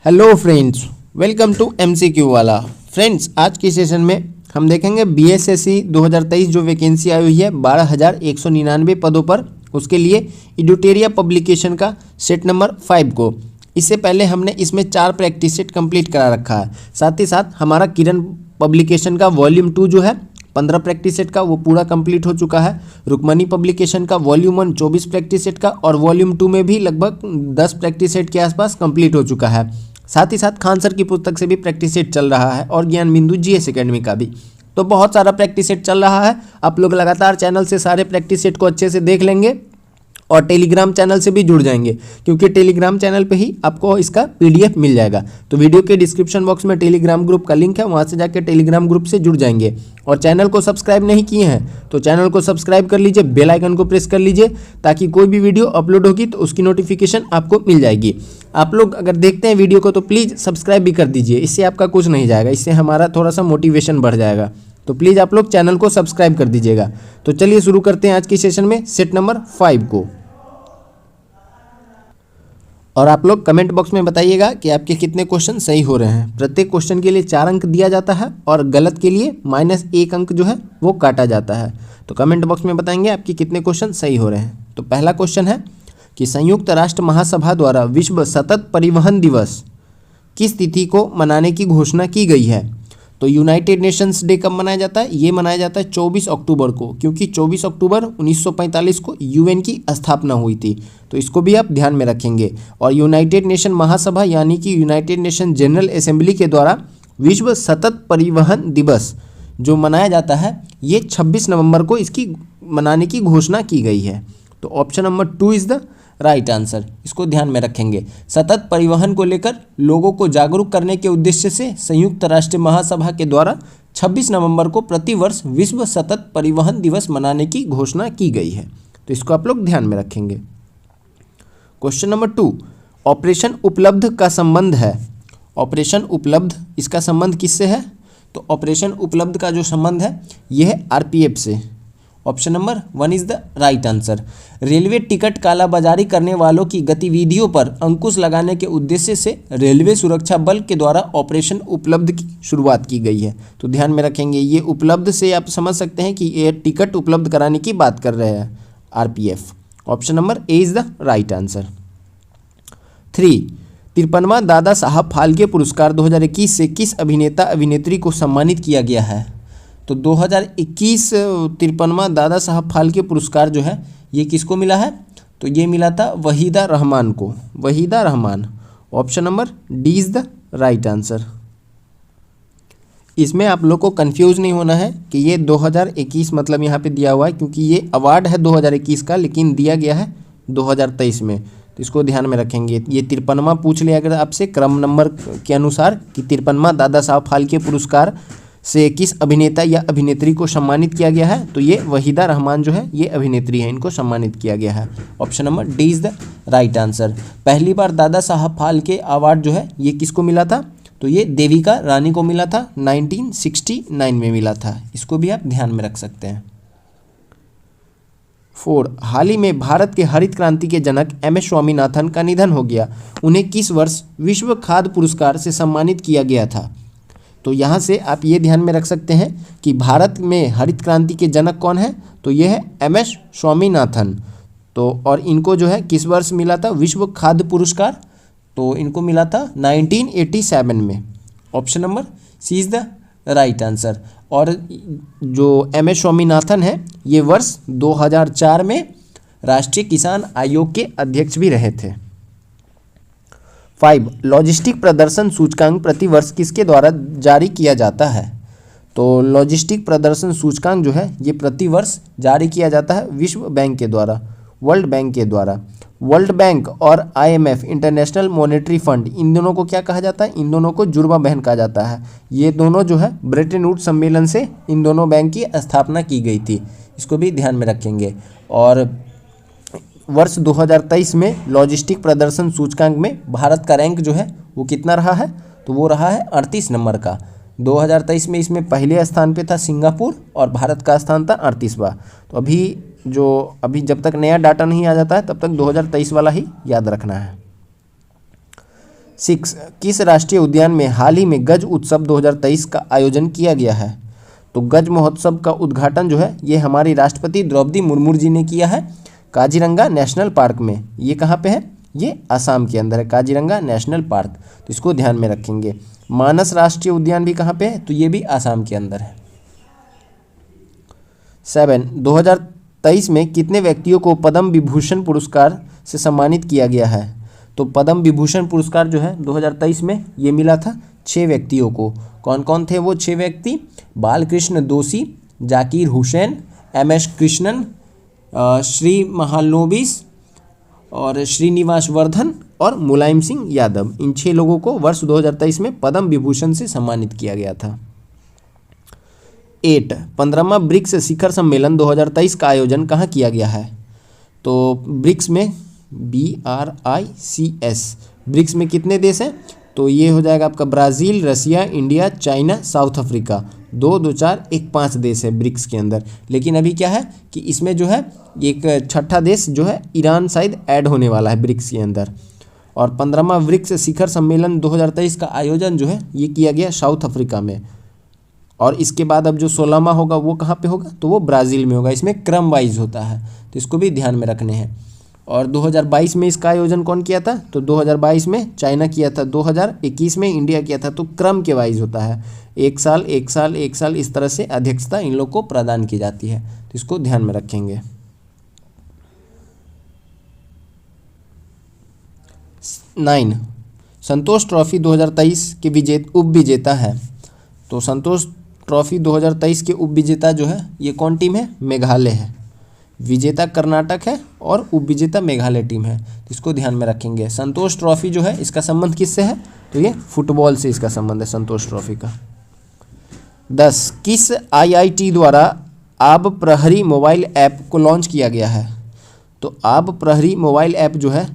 Hello friends, welcome to MCQ वाला। Friends, आज के सेशन में हम देखेंगे BSSC 2023 जो वैकेंसी आई हुई है 12,199 पदों पर, उसके लिए एडुटेरिया पब्लिकेशन का सेट नंबर 5 को। इससे पहले हमने इसमें 4 प्रैक्टिस सेट कंप्लीट करा रखा है। साथ ही साथ हमारा किरण पब्लिकेशन का वॉल्यूम 2 जो है 15 प्रैक्टिस सेट का वो पूरा कंप्लीट हो चुका है। रुक्मणी पब्लिकेशन का वॉल्यूम 1 24 प्रैक्टिस सेट का और वॉल्यूम 2 में भी लगभग 10 प्रैक्टिस सेट के आसपास कंप्लीट हो चुका है। साथ ही साथ खान सर की पुस्तक से भी प्रैक्टिस सेट चल रहा है और ज्ञान बिंदु GS एकेडमी का भी। तो बहुत सारा प्रैक्टिस सेट चल रहा है। आप लोग लगातार चैनल से सारे प्रैक्टिस सेट को अच्छे से देख लेंगे और टेलीग्राम चैनल से भी जुड़ जाएंगे, क्योंकि टेलीग्राम चैनल पे ही आपको इसका PDF मिल जाएगा। तो वीडियो के डिस्क्रिप्शन बॉक्स में टेलीग्राम ग्रुप का लिंक है, वहाँ से जाकर टेलीग्राम ग्रुप से जुड़ जाएंगे। और चैनल को सब्सक्राइब नहीं किए हैं तो चैनल को सब्सक्राइब कर लीजिए, बेल आइकन को प्रेस कर लीजिए, ताकि कोई भी वीडियो अपलोड होगी तो उसकी नोटिफिकेशन आपको मिल जाएगी। आप लोग अगर देखते हैं वीडियो को तो प्लीज़ सब्सक्राइब भी कर दीजिए, इससे आपका कुछ नहीं जाएगा, इससे हमारा थोड़ा सा मोटिवेशन बढ़ जाएगा। तो प्लीज़ आप लोग चैनल को सब्सक्राइब कर दीजिएगा। तो चलिए शुरू करते हैं आज के सेशन में सेट नंबर 5 को। और आप लोग कमेंट बॉक्स में बताइएगा कि आपके कितने क्वेश्चन सही हो रहे हैं। प्रत्येक क्वेश्चन के लिए 4 अंक दिया जाता है और गलत के लिए -1 अंक जो है वो काटा जाता है। तो कमेंट बॉक्स में बताएंगे आपके कितने क्वेश्चन सही हो रहे हैं। तो पहला क्वेश्चन है कि संयुक्त राष्ट्र महासभा द्वारा विश्व सतत परिवहन दिवस किस तिथि को मनाने की घोषणा की गई है। तो यूनाइटेड नेशंस डे कब मनाया जाता है? ये मनाया जाता है 24 अक्टूबर को, क्योंकि 24 अक्टूबर 1945 को UN की स्थापना हुई थी। तो इसको भी आप ध्यान में रखेंगे। और यूनाइटेड नेशन महासभा यानी कि यूनाइटेड नेशन जनरल असेंबली के द्वारा विश्व सतत परिवहन दिवस जो मनाया जाता है ये 26 नवंबर को इसकी मनाने की घोषणा की गई है। तो option number 2 is the right answer. इसको ध्यान में रखेंगे। सतत परिवहन को लेकर लोगों को जागरूक करने के उद्देश्य से संयुक्त राष्ट्र महासभा के द्वारा 26 नवंबर को प्रतिवर्ष विश्व सतत परिवहन दिवस मनाने की घोषणा की गई है। तो इसको आप लोग ध्यान में रखेंगे। क्वेश्चन नंबर 2, ऑपरेशन उपलब्ध का संबंध है। ऑपरेशन उपलब्ध, इसका संबंध किससे है? तो ऑपरेशन उपलब्ध का जो संबंध है यह है RPF से। Option number 1 is the right answer. Railway ticket कालाबाजारी करने वालों की गतिविधियों पर अंकुश लगाने के उद्देश्य से रेलवे सुरक्षा बल के द्वारा ऑपरेशन उपलब्ध की शुरुआत की गई है। तो ध्यान में रखेंगे, ये उपलब्ध से आप समझ सकते हैं कि ये टिकट उपलब्ध कराने की बात कर रहे हैं RPF। Option number A is the right answer. 3, 53वां Dada Saheb Phalke पुरस्कार 2021 से किस अभिनेता अभिनेत्री को सम्मानित किया गया है। तो 2021 53वां दादा साहब फाल्के पुरस्कार जो है ये किसको मिला है? तो ये मिला था वहीदा रहमान को। Waheeda Rehman. Option number D is the right answer. इसमें आप लोग को कंफ्यूज नहीं होना है कि ये 2021 मतलब यहाँ पे दिया हुआ है, क्योंकि ये अवार्ड है 2021 का, लेकिन दिया गया है 2023 में। तो इसको ध्यान में रखेंगे। ये 53वां पूछ लिया अगर आपसे क्रम नंबर के अनुसार कि 53वां दादा साहब फाल्के पुरस्कार से किस अभिनेता या अभिनेत्री को सम्मानित किया गया है, तो ये वहीदा रहमान जो है ये अभिनेत्री है, इनको सम्मानित किया गया है। Option number D is the right answer. पहली बार दादा साहब फाल्के अवार्ड जो है ये किसको मिला था? तो ये देविका रानी को मिला था, 1969 में मिला था। इसको भी आप ध्यान में रख सकते हैं। 4, हाल ही में भारत के हरित क्रांति के जनक MS स्वामीनाथन का निधन हो गया। उन्हें किस वर्ष विश्व खाद्य पुरस्कार से सम्मानित किया गया था। तो यहाँ से आप ये ध्यान में रख सकते हैं कि भारत में हरित क्रांति के जनक कौन है, तो ये है MS स्वामीनाथन। तो और इनको जो है किस वर्ष मिला था विश्व खाद्य पुरस्कार? तो इनको मिला था 1987 में। Option number C is the right answer. और जो MS स्वामीनाथन है ये वर्ष 2004 में राष्ट्रीय किसान आयोग के अध्यक्ष भी रहे थे। 5, लॉजिस्टिक प्रदर्शन सूचकांक प्रतिवर्ष किसके द्वारा जारी किया जाता है। तो लॉजिस्टिक प्रदर्शन सूचकांक जो है ये प्रतिवर्ष जारी किया जाता है विश्व बैंक के द्वारा, वर्ल्ड बैंक के द्वारा। वर्ल्ड बैंक और IMF इंटरनेशनल मॉनेटरी फंड, इन दोनों को क्या कहा जाता है? इन दोनों को जुड़वा बहन कहा जाता है। ये दोनों जो है ब्रेटन वुड्स सम्मेलन से इन दोनों बैंक की स्थापना की गई थी। इसको भी ध्यान में रखेंगे। और वर्ष 2023 में लॉजिस्टिक प्रदर्शन सूचकांक में भारत का रैंक जो है वो कितना रहा है? तो वो रहा है 38 नंबर का। 2023 में इसमें पहले स्थान पे था सिंगापुर और भारत का स्थान था 38वां। तो अभी जब तक नया डाटा नहीं आ जाता है तब तक 2023 वाला ही याद रखना है। 6 किस राष्ट्रीय उद्यान में हाल ही में गज उत्सव 2023 का आयोजन किया गया है? तो गज महोत्सव का उद्घाटन जो है ये हमारी राष्ट्रपति द्रौपदी मुर्मू जी ने किया है काजीरंगा नेशनल पार्क में। ये कहाँ पे है? ये असम के अंदर है, काजीरंगा नेशनल पार्क। तो इसको ध्यान में रखेंगे। मानस राष्ट्रीय उद्यान भी कहाँ पे है? तो ये भी असम के अंदर है। 7 2023 में कितने व्यक्तियों को पद्म विभूषण पुरस्कार से सम्मानित किया गया है? तो पद्म विभूषण पुरस्कार जो है 2023 में ये मिला था 6 व्यक्तियों को। कौन कौन थे वो 6 व्यक्ति? बालकृष्ण दोषी, जाकिर हुसैन, MS कृष्णन, श्री महालनोबिस और श्रीनिवास वर्धन और मुलायम सिंह यादव। इन 6 लोगों को वर्ष 2023 में पद्म विभूषण से सम्मानित किया गया था। 8 15वां ब्रिक्स शिखर सम्मेलन 2023 का आयोजन कहाँ किया गया है? तो ब्रिक्स में BRICS ब्रिक्स में कितने देश हैं? तो ये हो जाएगा आपका ब्राज़ील, रसिया, इंडिया, चाइना, साउथ अफ्रीका। 2 2 4 1 5 देश है ब्रिक्स के अंदर। लेकिन अभी क्या है कि इसमें जो है एक छठा देश जो है ईरान शायद ऐड होने वाला है ब्रिक्स के अंदर। और 15वां ब्रिक्स शिखर सम्मेलन 2023 का आयोजन जो है ये किया गया साउथ अफ्रीका में। और इसके बाद अब जो 16वां होगा वो कहाँ पे होगा? तो वो ब्राज़ील में होगा। इसमें क्रम वाइज होता है, तो इसको भी ध्यान में रखने हैं। और 2022 में इसका आयोजन कौन किया था? तो 2022 में चाइना किया था, 2021 में इंडिया किया था। तो क्रम के वाइज होता है, 1 साल 1 साल 1 साल इस तरह से अध्यक्षता इन लोग को प्रदान की जाती है। तो इसको ध्यान में रखेंगे। 9 संतोष ट्रॉफी 2023 के उप विजेता है। तो संतोष ट्रॉफी 2023 के उप विजेता जो है ये कौन टीम है? मेघालय है। विजेता कर्नाटक है और उप विजेता मेघालय टीम है। तो इसको ध्यान में रखेंगे। संतोष ट्रॉफी जो है इसका संबंध किससे है? तो ये फुटबॉल से इसका संबंध है संतोष ट्रॉफी का। 10 किस IIT द्वारा आब प्रहरी मोबाइल ऐप को लॉन्च किया गया है? तो आब प्रहरी मोबाइल ऐप जो है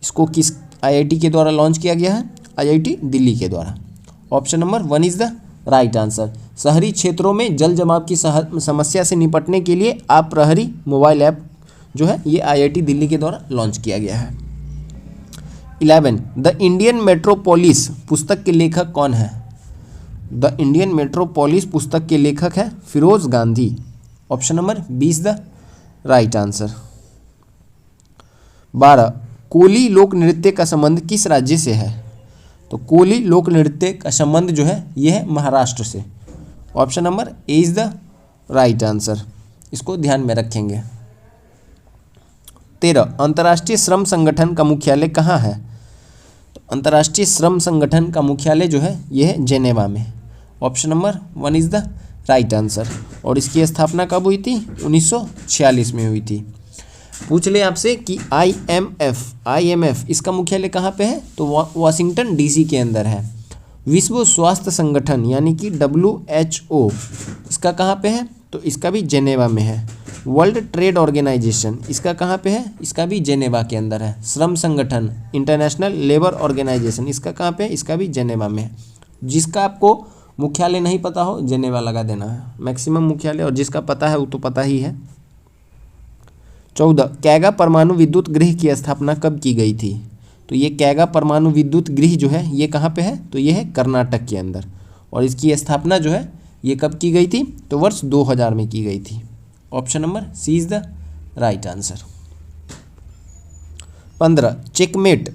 इसको किस IIT के द्वारा लॉन्च किया गया है? IIT दिल्ली के द्वारा। Option number 1 is the right answer. शहरी क्षेत्रों में जल जमाव की समस्या से निपटने के लिए आप प्रहरी मोबाइल ऐप जो है ये IIT दिल्ली के द्वारा लॉन्च किया गया है। 11 द इंडियन मेट्रोपोलिस पुस्तक के लेखक कौन है? द इंडियन मेट्रोपोलिस पुस्तक के लेखक है Feroze Gandhi. Option number 20 the right answer. 12 Koli लोक नृत्य का संबंध किस राज्य से है? तो कोली लोक नृत्य का संबंध जो है यह है महाराष्ट्र से। Option number A is the right answer. इसको ध्यान में रखेंगे। 13 अंतर्राष्ट्रीय श्रम संगठन का मुख्यालय कहाँ है? तो अंतर्राष्ट्रीय श्रम संगठन का मुख्यालय जो है यह है जेनेवा में। Option number 1 is the right answer. और इसकी स्थापना कब हुई थी? 1946 में हुई थी। पूछ ले आपसे कि IMF इसका मुख्यालय कहाँ पे है? तो वाशिंगटन DC के अंदर है। विश्व स्वास्थ्य संगठन यानी कि WHO इसका कहाँ पे है? तो इसका भी जेनेवा में है। वर्ल्ड ट्रेड ऑर्गेनाइजेशन इसका कहाँ पे है? इसका भी जेनेवा के अंदर है। श्रम संगठन इंटरनेशनल लेबर ऑर्गेनाइजेशन इसका कहाँ पे है? इसका भी जेनेवा में है। जिसका आपको मुख्यालय नहीं पता हो जेनेवा लगा देना है मैक्सिमम मुख्यालय, और जिसका पता है वो तो पता ही है। 14 कैगा परमाणु विद्युत गृह की स्थापना कब की गई थी? तो ये कैगा परमाणु विद्युत गृह जो है ये कहाँ पे है? तो ये है कर्नाटक के अंदर। और इसकी स्थापना जो है ये कब की गई थी? तो वर्ष 2000 में की गई थी। Option number C is the right answer. 15 checkmate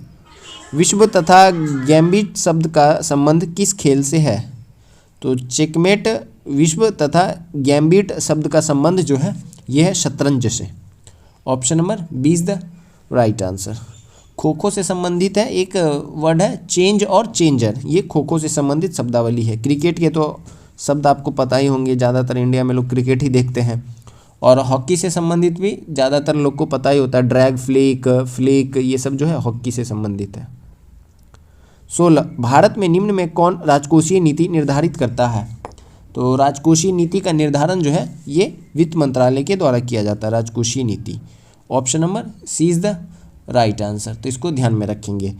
विश्व तथा गैम्बिट शब्द का संबंध किस खेल से है? तो चेकमेट विश्व तथा गैम्बिट शब्द का संबंध जो है यह है शतरंज से। Option number 20 the right answer. Kho kho से संबंधित है एक वर्ड है चेंज और चेंजर, ये खो खो से संबंधित शब्दावली है। क्रिकेट के तो शब्द आपको पता ही होंगे, ज़्यादातर इंडिया में लोग क्रिकेट ही देखते हैं। और हॉकी से संबंधित भी ज़्यादातर लोग को पता ही होता है, ड्रैग फ्लिक ये सब जो है हॉकी से संबंधित है। 16 भारत में निम्न में कौन राजकोषीय नीति निर्धारित करता है? तो राजकोषीय नीति का निर्धारण जो है ये वित्त मंत्रालय के द्वारा किया जाता है, राजकोषीय नीति। Option number C is the right answer. तो इसको ध्यान में रखेंगे।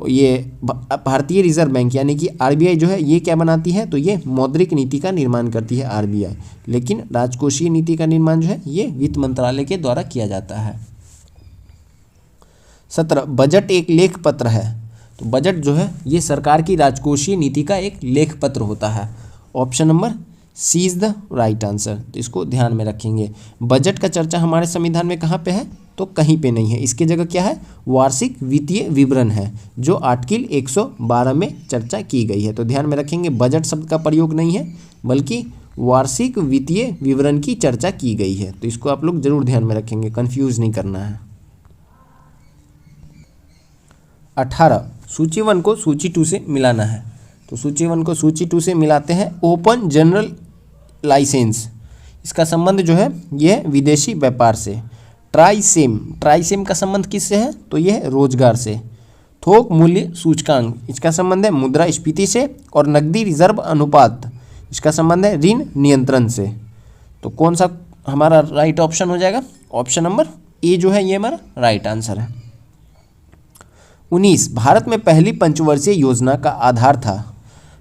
ये भारतीय रिजर्व बैंक यानी कि RBI जो है ये क्या बनाती है? तो ये मौद्रिक नीति का निर्माण करती है RBI, लेकिन राजकोषीय नीति का निर्माण जो है ये वित्त मंत्रालय के द्वारा किया जाता है। 17 बजट एक लेख पत्र है। तो बजट जो है ये सरकार की राजकोषीय नीति का एक लेख पत्र होता है। Option number C is the right answer. तो इसको ध्यान में रखेंगे। बजट का चर्चा हमारे संविधान में कहाँ पे है? तो कहीं पे नहीं है। इसके जगह क्या है? वार्षिक वित्तीय विवरण है, जो आर्टिकल 112 में चर्चा की गई है। तो ध्यान में रखेंगे, बजट शब्द का प्रयोग नहीं है, बल्कि वार्षिक वित्तीय विवरण की चर्चा की गई है। तो इसको आप लोग जरूर ध्यान में रखेंगे, कंफ्यूज नहीं करना है। 18 सूची 1 को सूची 2 से मिलाना है। तो सूची 1 को सूची 2 से मिलाते हैं। ओपन जनरल लाइसेंस, इसका संबंध जो है यह विदेशी व्यापार से। ट्राइसेम का संबंध किससे है? तो यह है रोजगार से। थोक मूल्य सूचकांक, इसका संबंध है मुद्रास्फीति से। और नकदी रिजर्व अनुपात, इसका संबंध है ऋण नियंत्रण से। तो कौन सा हमारा राइट ऑप्शन हो जाएगा? ऑप्शन नंबर ए जो है ये हमारा राइट आंसर है। 19 भारत में पहली पंचवर्षीय योजना का आधार था।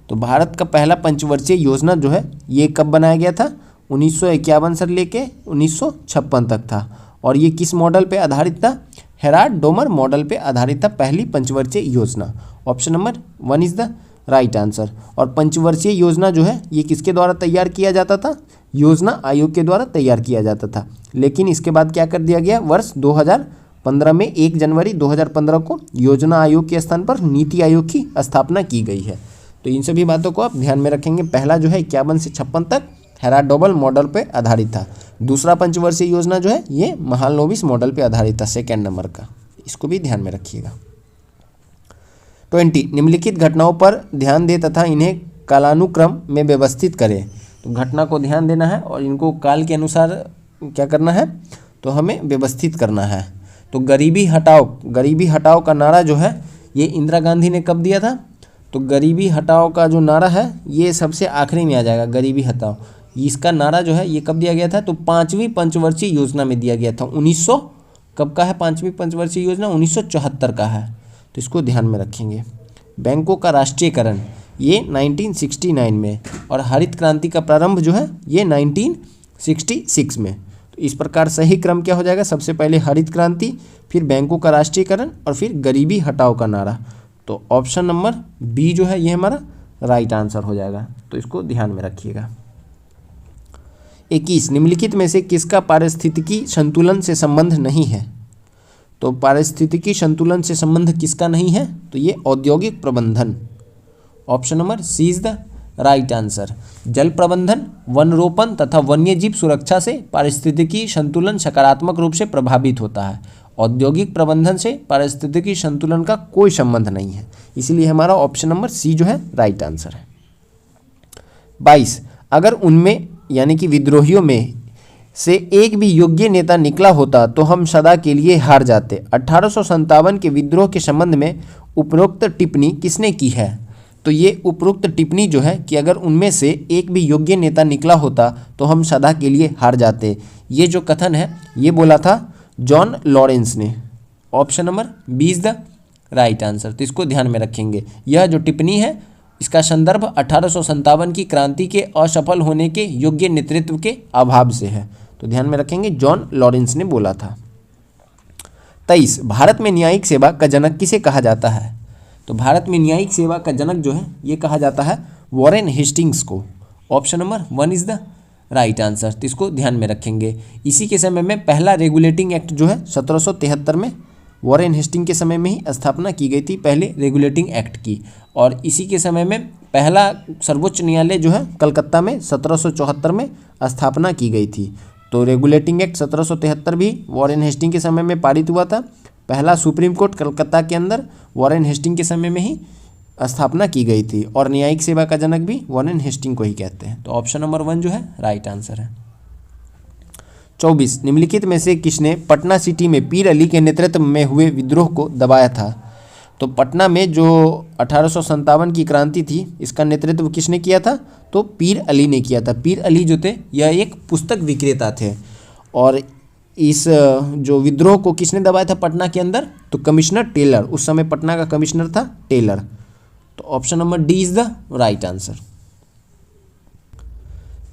तो भारत का पहला पंचवर्षीय योजना जो है ये कब बनाया गया था? 1951 से लेके 1956 तक था। और ये किस मॉडल पे आधारित था? हेराल्ड डोमर मॉडल पे आधारित था पहली पंचवर्षीय योजना। Option number 1 is the right answer. और पंचवर्षीय योजना जो है ये किसके द्वारा तैयार किया जाता था? योजना आयोग के द्वारा तैयार किया जाता था। लेकिन इसके बाद क्या कर दिया गया? वर्ष 2015 में 1 जनवरी 2015 को योजना आयोग के स्थान पर नीति आयोग की स्थापना की गई है। तो इन सभी बातों को आप ध्यान में रखेंगे। पहला जो है 51 से 56 तक हेराल्ड डोमर मॉडल पे आधारित था। दूसरा पंचवर्षीय योजना जो है ये महालनोबिस मॉडल पे आधारित था, सेकेंड नंबर का। इसको भी ध्यान में रखिएगा। 20 निम्नलिखित घटनाओं पर ध्यान दें तथा इन्हें कालानुक्रम में व्यवस्थित करें। तो घटना को ध्यान देना है और इनको काल के अनुसार क्या करना है? तो हमें व्यवस्थित करना है। तो गरीबी हटाओ का नारा जो है ये इंदिरा गांधी ने कब दिया था? तो गरीबी हटाओ का जो नारा है ये सबसे आखिरी में आ जाएगा। गरीबी हटाओ, इसका नारा जो है ये कब दिया गया था? तो 5वीं पंचवर्षीय योजना में दिया गया था। 1900 कब का है 5वीं पंचवर्षीय योजना? 1974 का है। तो इसको ध्यान में रखेंगे। बैंकों का राष्ट्रीयकरण ये 1969 में। और हरित क्रांति का प्रारंभ जो है ये 1966 में। तो इस प्रकार सही क्रम क्या हो जाएगा? सबसे पहले हरित क्रांति, फिर बैंकों का राष्ट्रीयकरण और फिर गरीबी हटाओ का नारा। तो ऑप्शन नंबर बी जो है ये हमारा राइट आंसर हो जाएगा। तो इसको ध्यान में रखिएगा। 21 निम्नलिखित में से किसका पारिस्थितिकी संतुलन से संबंध नहीं है? तो पारिस्थितिकी संतुलन से संबंध किसका नहीं है? तो ये औद्योगिक प्रबंधन। Option number C is the right answer. जल प्रबंधन, वन रोपण तथा वन्यजीव सुरक्षा से पारिस्थितिकी संतुलन सकारात्मक रूप से प्रभावित होता है। औद्योगिक प्रबंधन से पारिस्थितिकी संतुलन का कोई संबंध नहीं है। इसलिए हमारा ऑप्शन नंबर सी जो है राइट आंसर है। 22 अगर उनमें यानी कि विद्रोहियों में से एक भी योग्य नेता निकला होता तो हम सदा के लिए हार जाते। 1857 के विद्रोह के संबंध में उपरोक्त टिप्पणी किसने की है? तो ये उपरोक्त टिप्पणी जो है कि अगर उनमें से एक भी योग्य नेता निकला होता तो हम सदा के लिए हार जाते, ये जो कथन है ये बोला था जॉन लॉरेंस ने। Option number B is the right answer. तो इसको ध्यान में रखेंगे। यह जो टिप्पणी है इसका संदर्भ 1857 की क्रांति के असफल होने के योग्य नेतृत्व के अभाव से है। तो ध्यान में रखेंगे, जॉन लॉरेंस ने बोला था। 23 भारत में न्यायिक सेवा का जनक किसे कहा जाता है? तो भारत में न्यायिक सेवा का जनक जो है ये कहा जाता है वॉरेन हेस्टिंग्स को। Option number 1 is the right answer. तो इसको ध्यान में रखेंगे। इसी के समय में पहला रेगुलेटिंग एक्ट जो है 1773 में वॉरेन हेस्टिंग के समय में ही स्थापना की गई थी पहले रेगुलेटिंग एक्ट की। और इसी के समय में पहला सर्वोच्च न्यायालय जो है कलकत्ता में 1774 में स्थापना की गई थी। तो रेगुलेटिंग एक्ट 1773 भी वॉरेन हेस्टिंग के समय में पारित हुआ था। पहला सुप्रीम कोर्ट कलकत्ता के अंदर वॉरेन हेस्टिंग के समय में ही स्थापना की गई थी। और न्यायिक सेवा का जनक भी वॉरेन हेस्टिंग को ही कहते हैं। तो ऑप्शन नंबर 1 जो है राइट आंसर है। 24 निम्नलिखित में से किसने पटना सिटी में पीर अली के नेतृत्व में हुए विद्रोह को दबाया था? तो पटना में जो 1857 की क्रांति थी इसका नेतृत्व किसने किया था? तो पीर अली ने किया था। पीर अली जो थे यह एक पुस्तक विक्रेता थे। और इस जो विद्रोह को किसने दबाया था पटना के अंदर? तो कमिश्नर टेलर, उस समय पटना का कमिश्नर था टेलर। तो option number D is the right answer.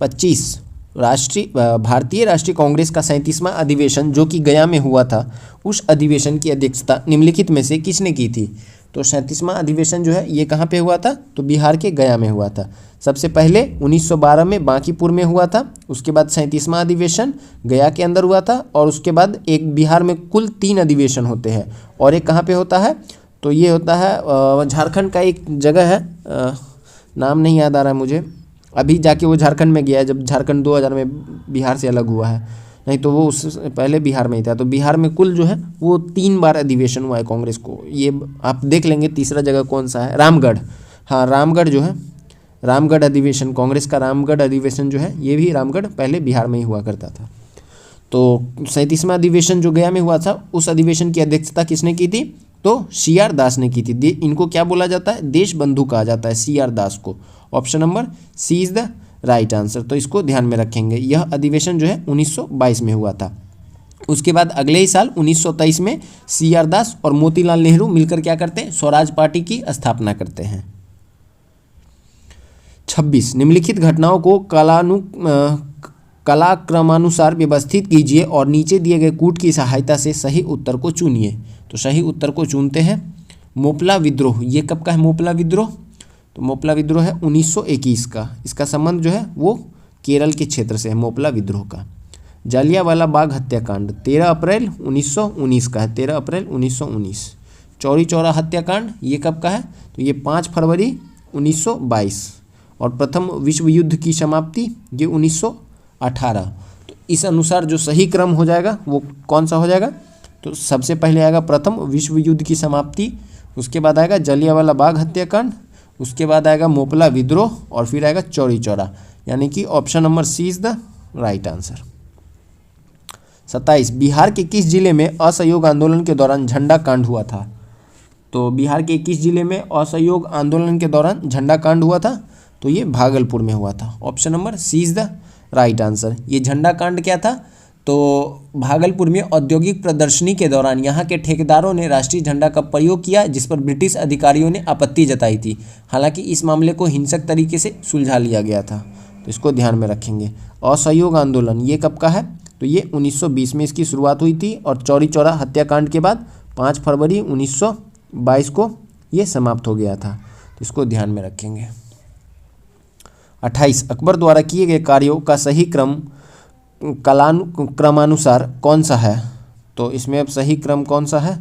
25 भारतीय राष्ट्रीय कांग्रेस का 37वां अधिवेशन जो कि गया में हुआ था, उस अधिवेशन की अध्यक्षता निम्नलिखित में से किसने की थी? तो 37वां अधिवेशन जो है ये कहाँ पे हुआ था, तो बिहार के गया में हुआ था। सबसे पहले 1912 में बांकीपुर में हुआ था, उसके बाद 37वां अधिवेशन गया के अंदर हुआ था, और उसके बाद एक बिहार में कुल 3 अधिवेशन होते हैं, और एक कहाँ पे होता है, तो ये होता है झारखंड का एक जगह है, नाम नहीं याद आ रहा है मुझे, अभी जाके वो झारखंड में गया है जब झारखंड 2000 में बिहार से अलग हुआ है, नहीं तो वो उससे पहले बिहार में ही था। तो बिहार में कुल जो है वो 3 बार अधिवेशन हुआ है कांग्रेस को, ये आप देख लेंगे। तीसरा जगह कौन सा है, रामगढ़, हाँ रामगढ़ जो है, रामगढ़ अधिवेशन, कांग्रेस का रामगढ़ अधिवेशन जो है ये भी रामगढ़ पहले बिहार में ही हुआ करता था। तो 37वां अधिवेशन जो गया में हुआ था, उस अधिवेशन की अध्यक्षता किसने की थी, तो CR दास ने की थी। इनको क्या बोला जाता है, देश बंधु कहा जाता है CR दास को। Option number C is the right answer, तो इसको ध्यान में रखेंगे। यह अधिवेशन जो है 1922 में हुआ था। उसके बाद अगले ही साल 1923 में CR दास और मोतीलाल नेहरू मिलकर क्या करते हैं, स्वराज पार्टी की स्थापना करते हैं। 26 निम्नलिखित घटनाओं को कालक्रमानुसार व्यवस्थित कीजिए और नीचे दिए गए कूट की सहायता से सही उत्तर को चुनिए। तो सही उत्तर को चुनते हैं। मोपला विद्रोह, ये कब का है मोपला विद्रोह, तो मोपला विद्रोह है 1921 का। इसका संबंध जो है वो केरल के क्षेत्र से है, मोपला विद्रोह का। जालियांवाला बाग हत्याकांड 13 अप्रैल 1919 का है, 13 अप्रैल 1919। चौरी चौरा हत्याकांड ये कब का है, तो ये 5 फरवरी 1922। और प्रथम विश्व युद्ध की समाप्ति ये 1918। तो इस अनुसार जो सही क्रम हो जाएगा वो कौन सा हो जाएगा, तो सबसे पहले आएगा प्रथम विश्व युद्ध की समाप्ति, उसके बाद आएगा जालियांवाला बाग हत्याकांड, उसके बाद आएगा मोपला विद्रोह, और फिर आएगा चौरी चौरा, यानी कि option number C is the right answer. 27 Bihar के किस जिले में असहयोग आंदोलन के दौरान झंडा कांड हुआ था, तो बिहार के किस जिले में असहयोग आंदोलन के दौरान झंडा कांड हुआ था, तो ये भागलपुर में हुआ था। Option number C is the right answer. ये झंडा कांड क्या था, तो भागलपुर में औद्योगिक प्रदर्शनी के दौरान यहाँ के ठेकेदारों ने राष्ट्रीय झंडा का प्रयोग किया, जिस पर ब्रिटिश अधिकारियों ने आपत्ति जताई थी। हालांकि इस मामले को हिंसक तरीके से सुलझा लिया गया था, तो इसको ध्यान में रखेंगे। असहयोग आंदोलन ये कब का है, तो ये 1920 में इसकी शुरुआत हुई थी, और चौरी चौरा हत्याकांड के बाद 5 फरवरी 1922 को ये समाप्त हो गया था, तो इसको ध्यान में रखेंगे। 28 अकबर द्वारा किए गए कार्यों का सही क्रमानुसार कौन सा है, तो इसमें अब सही क्रम कौन सा है,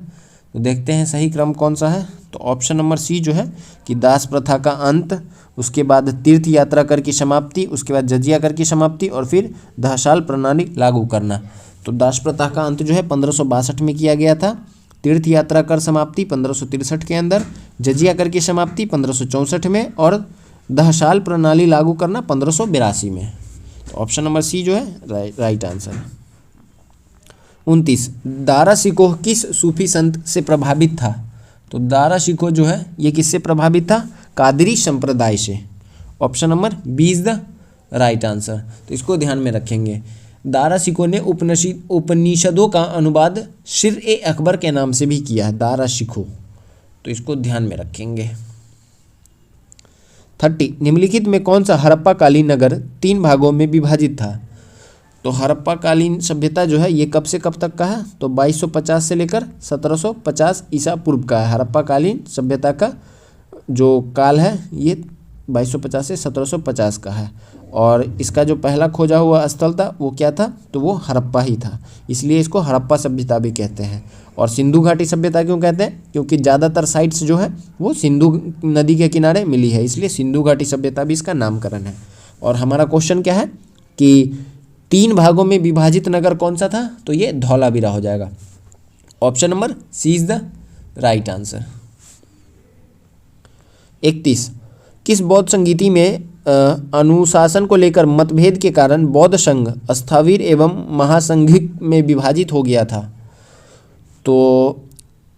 तो देखते हैं सही क्रम कौन सा है। तो ऑप्शन नंबर सी जो है कि दास प्रथा का अंत, उसके बाद तीर्थ यात्रा कर की समाप्ति, उसके बाद जजिया कर की समाप्ति, और फिर दहसाल प्रणाली लागू करना। तो दास प्रथा का अंत जो है 1562 में किया गया था, तीर्थ यात्रा कर समाप्ति 1563 के अंदर, जजिया कर की समाप्ति 1564 में, और दहसाल प्रणाली लागू करना 1582 में। तो ऑप्शन नंबर सी जो है राइट आंसर है। 29 दारा शिकोह किस सूफी संत से प्रभावित था, तो दारा शिकोह जो है ये किससे प्रभावित था, कादरी संप्रदाय से। Option number B is the right answer, तो इसको ध्यान में रखेंगे। दारा शिकोह ने उपनिषदों का अनुवाद शिर-ए-अकबर के नाम से भी किया है, दारा शिकोह, तो इसको ध्यान में रखेंगे। 30 निम्नलिखित में कौन सा हड़प्पा कालीन नगर 3 भागों में विभाजित था, तो हड़प्पा कालीन सभ्यता जो है ये कब से कब तक का है, तो 2250 से लेकर 1750 ईसा पूर्व का है। हड़प्पा कालीन सभ्यता का जो काल है ये 2250 से 1750 का है, और इसका जो पहला खोजा हुआ स्थल था वो क्या था, तो वो हड़प्पा ही था, इसलिए इसको हड़प्पा सभ्यता भी कहते हैं। और सिंधु घाटी सभ्यता क्यों कहते हैं, क्योंकि ज़्यादातर साइट्स जो है वो सिंधु नदी के किनारे मिली है, इसलिए सिंधु घाटी सभ्यता भी इसका नामकरण है। और हमारा क्वेश्चन क्या है कि 3 भागों में विभाजित नगर कौन सा था, तो ये धौलावीरा हो जाएगा। Option number C is the right answer. 31 किस बौद्ध संगीति में अनुशासन को लेकर मतभेद के कारण बौद्ध संघ स्थावीर एवं महासंघिक में विभाजित हो गया था, तो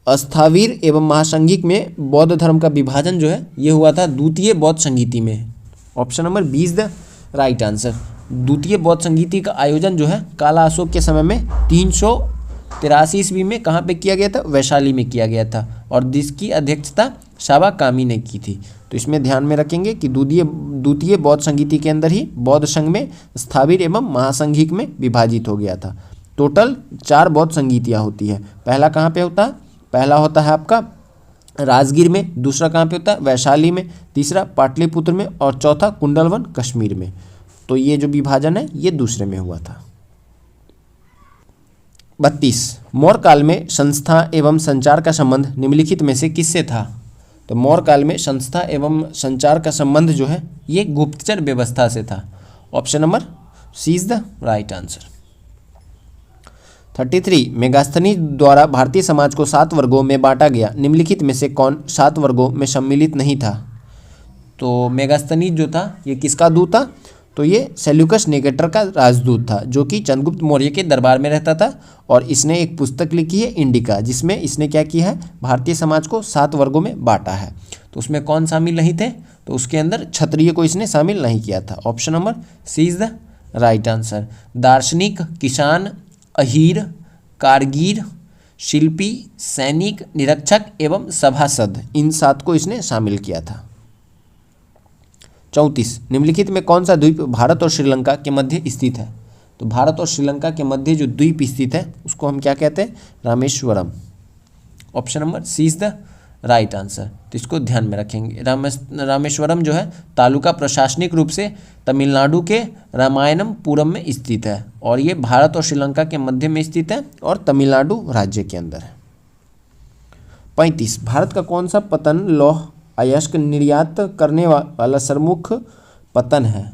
स्थावीर एवं महासंघिक में बौद्ध धर्म का विभाजन जो है ये हुआ था द्वितीय बौद्ध संगीति में। Option number B is the right answer. द्वितीय बौद्ध संगीति का आयोजन जो है काला अशोक के समय में 383 ईस्वी में कहाँ पे किया गया था, वैशाली में किया गया था, और जिसकी अध्यक्षता साबा कामी ने की थी। तो इसमें ध्यान में रखेंगे कि द्वितीय बौद्ध संगीति के अंदर ही बौद्ध संघ में स्थावीर एवं महासंघिक में विभाजित हो गया था। टोटल 4 बौद्ध संगीतियाँ होती है। पहला कहाँ पे होता है, पहला होता है आपका राजगीर में, दूसरा कहाँ पे होता है वैशाली में, तीसरा पाटलिपुत्र में और चौथा कुंडलवन कश्मीर में। तो ये जो विभाजन है ये दूसरे में हुआ था। 32 मौर्य काल में संस्था एवं संचार का संबंध निम्नलिखित में से किससे था? तो मौर्य काल में संस्था एवं संचार का संबंध जो है ये गुप्तचर व्यवस्था से था। Option number C is the right answer. 33 Megasthenes द्वारा भारतीय समाज को 7 वर्गों में बांटा गया, निम्नलिखित में से कौन 7 वर्गों में सम्मिलित नहीं था? तो मेगास्थनीज जो था ये किसका दूत था? तो ये सेल्यूकस निकेटर का राजदूत था, जो कि चंद्रगुप्त मौर्य के दरबार में रहता था और इसने एक पुस्तक लिखी है इंडिका, जिसमें इसने क्या किया है, भारतीय समाज को 7 वर्गों में बांटा है। तो उसमें कौन शामिल नहीं थे? तो उसके अंदर क्षत्रिय को इसने शामिल नहीं किया था। Option number C is the right answer. दार्शनिक, किसान, अहीर, कारगिर, शिल्पी, सैनिक, निरीक्षक एवं सभासद, इन 7 को इसने शामिल किया था। 34 निम्नलिखित में कौन सा द्वीप भारत और श्रीलंका के मध्य स्थित है? तो भारत और श्रीलंका के मध्य जो द्वीप स्थित है उसको हम क्या कहते हैं? Rameswaram. Option number C is the right answer. तो इसको ध्यान में रखेंगे। रामेश्वरम जो है तालुका प्रशासनिक रूप से तमिलनाडु के रामायणपुरम में स्थित है और ये भारत और श्रीलंका के मध्य में स्थित है और तमिलनाडु राज्य के अंदर है। 35 भारत का कौन सा पतन लौह अयस्क निर्यात करने वाला सरमुख पतन है?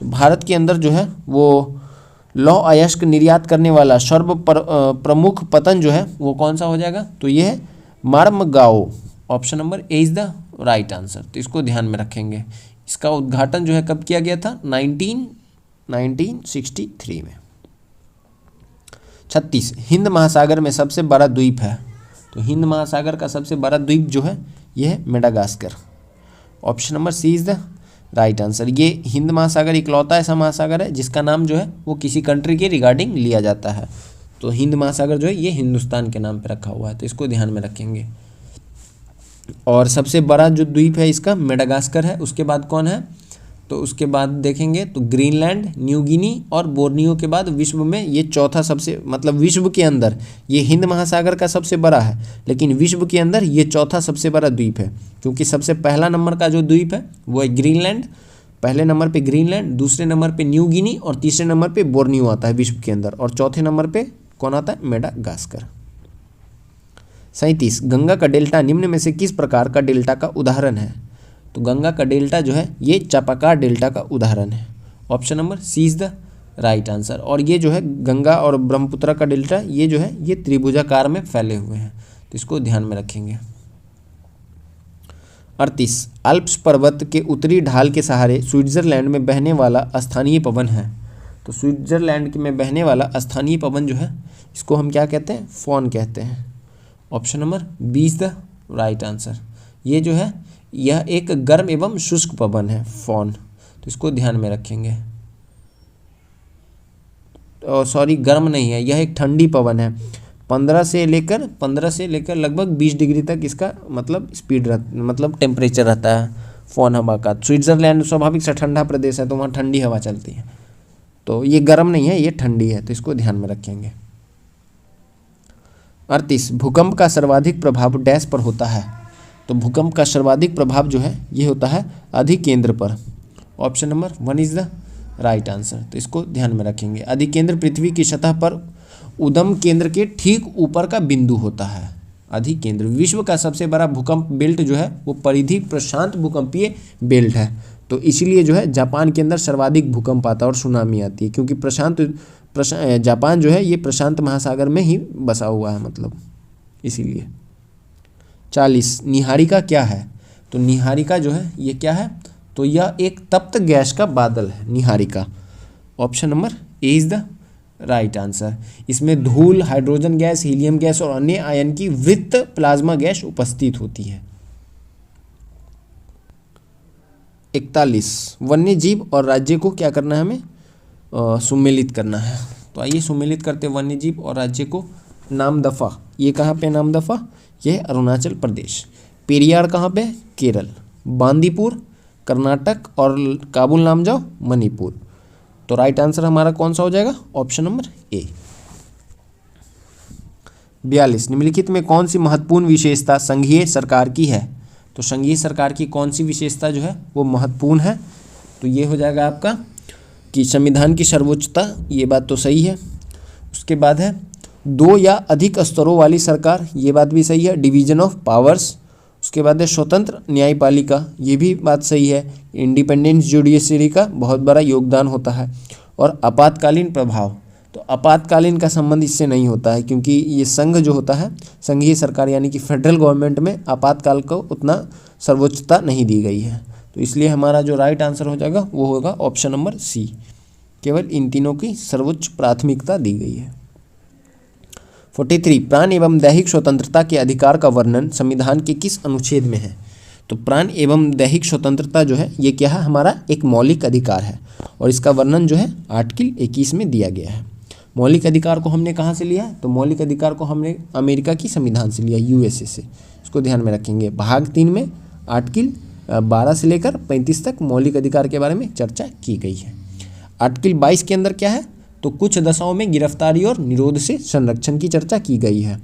भारत के अंदर जो है वो लौह अयस्क निर्यात करने वाला सर्व प्रमुख पतन जो है वो कौन सा हो जाएगा? तो ये है Marmagao. Option number A is the right answer. तो इसको ध्यान में रखेंगे। इसका उद्घाटन जो है कब किया गया था? 1963 में। 36 हिंद महासागर में सबसे बड़ा द्वीप है? तो हिंद महासागर का सबसे बड़ा द्वीप जो है यह है Madagascar. Option number C is the right answer. ये हिंद महासागर इकलौता ऐसा महासागर है जिसका नाम जो है वो किसी कंट्री के रिगार्डिंग लिया जाता है। तो हिंद महासागर जो है ये हिंदुस्तान के नाम पे रखा हुआ है, तो इसको ध्यान में रखेंगे। और सबसे बड़ा जो द्वीप है इसका मेडागास्कर है। उसके बाद कौन है? तो उसके बाद देखेंगे तो ग्रीनलैंड, न्यू गिनी और बोर्नियो के बाद विश्व में ये चौथा सबसे, मतलब विश्व के अंदर ये हिंद महासागर का सबसे बड़ा है, लेकिन विश्व के अंदर ये चौथा सबसे बड़ा द्वीप है, क्योंकि सबसे पहला नंबर का जो द्वीप है वो है ग्रीनलैंड। पहले नंबर पे ग्रीनलैंड, दूसरे नंबर पे न्यू गिनी और तीसरे नंबर पे बोर्नियो आता है विश्व के अंदर, और चौथे नंबर पे कौन आता है? मेडागास्कर। 37 गंगा का डेल्टा निम्न में से किस प्रकार का डेल्टा का उदाहरण है? तो गंगा का डेल्टा जो है ये चापाकार डेल्टा का उदाहरण है। Option number C is the right answer. और ये जो है गंगा और ब्रह्मपुत्र का डेल्टा ये जो है ये त्रिभुजाकार में फैले हुए हैं, तो इसको ध्यान में रखेंगे। 38 आल्प्स पर्वत के उत्तरी ढाल के सहारे स्विट्जरलैंड में बहने वाला स्थानीय पवन है? तो स्विट्जरलैंड में बहने वाला स्थानीय पवन जो है इसको हम क्या कहते हैं? फॉन कहते हैं। Option number B is the right answer. ये जो है यह एक गर्म एवं शुष्क पवन है, फॉन, तो इसको ध्यान में रखेंगे। सॉरी, गर्म नहीं है, यह एक ठंडी पवन है। 15 से लेकर लगभग 20 डिग्री तक इसका मतलब स्पीड मतलब टेम्परेचर रहता है फॉन हवा का। स्विट्जरलैंड स्वाभाविक से ठंडा प्रदेश है तो वहाँ ठंडी हवा चलती है, तो ये गर्म नहीं है, ये ठंडी है, तो इसको ध्यान में रखेंगे। 38 भूकंप का सर्वाधिक प्रभाव डैश पर होता है? तो भूकंप का सर्वाधिक प्रभाव जो है ये होता है अधिकेंद्र पर। Option number 1 is the right answer. तो इसको ध्यान में रखेंगे। अधिकेंद्र पृथ्वी की सतह पर उद्गम केंद्र के ठीक ऊपर का बिंदु होता है। अधिकेंद्र विश्व का सबसे बड़ा भूकंप बेल्ट जो है वो परिधि प्रशांत भूकंपीय बेल्ट है, तो इसीलिए जो है जापान के अंदर सर्वाधिक भूकंप आता है और सुनामी आती है, क्योंकि जापान जो है ये प्रशांत महासागर में ही बसा हुआ है, मतलब इसीलिए। 40 निहारिका क्या है? तो निहारिका जो है ये क्या है? तो यह एक तप्त गैस का बादल है, Niharika. Option number A is the right answer. इसमें धूल, हाइड्रोजन गैस, हीलियम गैस और अन्य आयन की वृत्त प्लाज्मा गैस उपस्थित होती है। 41 वन्य जीव और राज्य को क्या करना है? हमें सुमेलित करना है। तो आइए सुमेलित करते वन्य जीव और राज्य को। नामदफा, ये कहाँ पे? नामदफा ये अरुणाचल प्रदेश। पेरियार कहाँ पे? केरल। बांदीपुर कर्नाटक और काबुल नामजाओ मणिपुर। तो राइट आंसर हमारा कौन सा हो जाएगा? ऑप्शन नंबर ए। 42 निम्नलिखित में कौन सी महत्वपूर्ण विशेषता संघीय सरकार की है। तो संघीय सरकार की कौन सी विशेषता जो है वो महत्वपूर्ण है। तो ये हो जाएगा आपका कि संविधान की सर्वोच्चता, ये बात तो सही है। उसके बाद है 2 या अधिक स्तरों वाली सरकार, ये बात भी सही है। Division of powers. उसके बाद है स्वतंत्र न्यायपालिका, ये भी बात सही है। इंडिपेंडेंट जुडिशरी का बहुत बड़ा योगदान होता है। और आपातकालीन प्रभाव, तो आपातकालीन का संबंध इससे नहीं होता है क्योंकि ये संघ जो होता है, संघीय सरकार यानी कि फेडरल गवर्नमेंट में आपातकाल को उतना सर्वोच्चता नहीं दी गई है। तो इसलिए हमारा जो राइट आंसर हो जाएगा वो होगा ऑप्शन नंबर सी, केवल इन तीनों की सर्वोच्च प्राथमिकता दी गई है। 43 प्राण एवं दैहिक स्वतंत्रता के अधिकार का वर्णन संविधान के किस अनुच्छेद में है। तो प्राण एवं दैहिक स्वतंत्रता जो है ये क्या है, हमारा एक मौलिक अधिकार है और इसका वर्णन जो है आर्टिकल 21 में दिया गया है। मौलिक अधिकार को हमने कहाँ से लिया है, तो मौलिक अधिकार को हमने अमेरिका की संविधान से लिया, यूएसए से। इसको ध्यान में रखेंगे। भाग 3 में आर्टिकल 12 से लेकर 35 तक मौलिक अधिकार के बारे में चर्चा की गई है। आर्टिकल 22 के अंदर क्या है, तो कुछ दशाओं में गिरफ्तारी और निरोध से संरक्षण की चर्चा की गई है।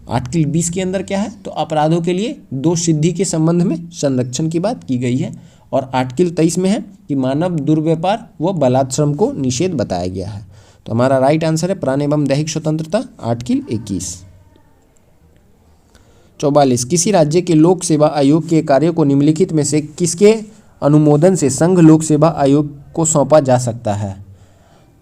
आर्टिकल 20 के अंदर क्या है, तो अपराधों के लिए दोष सिद्धि के संबंध में संरक्षण की बात की गई है। और आर्टिकल 23 में है कि मानव दुर्व्यापार व बलात्श्रम को निषेध बताया गया है। तो हमारा राइट आंसर है प्राण एवं दैहिक स्वतंत्रता, आर्टिकल 21। 44 किसी राज्य के लोक सेवा आयोग के कार्य को निम्नलिखित में से किसके अनुमोदन से संघ लोक सेवा आयोग को सौंपा जा सकता है।